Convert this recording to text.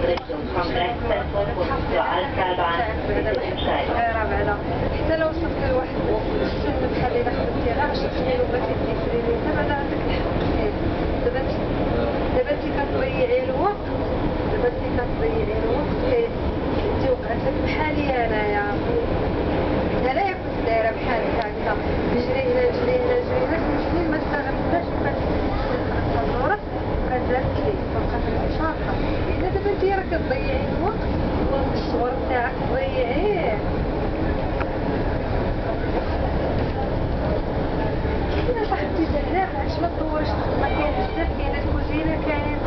Richtung vom Rechtszentrum und zur Alttalbahn bitte umsteigen. حتى لو وصلت لواحد السن بحال إلا خدمتي غير 10 سنين وبغيتي تديري انت بعدا غتكتحل. دابا انت كتضيعي الوقت، انت وقعت لك بحالي انايا. انايا كنت دايره بحال هكا نجري هنا نجري كنمشي ما استغربتش الصورة كانت لي فبقات شارحه. الا دابا انت راك كتضيعي الوقت والصور تاعك تضيعيه. كاينه صاحبتي زهراء علاش ما تدورش؟ ما كاين بزاف، كاينه الكوزينه، كاين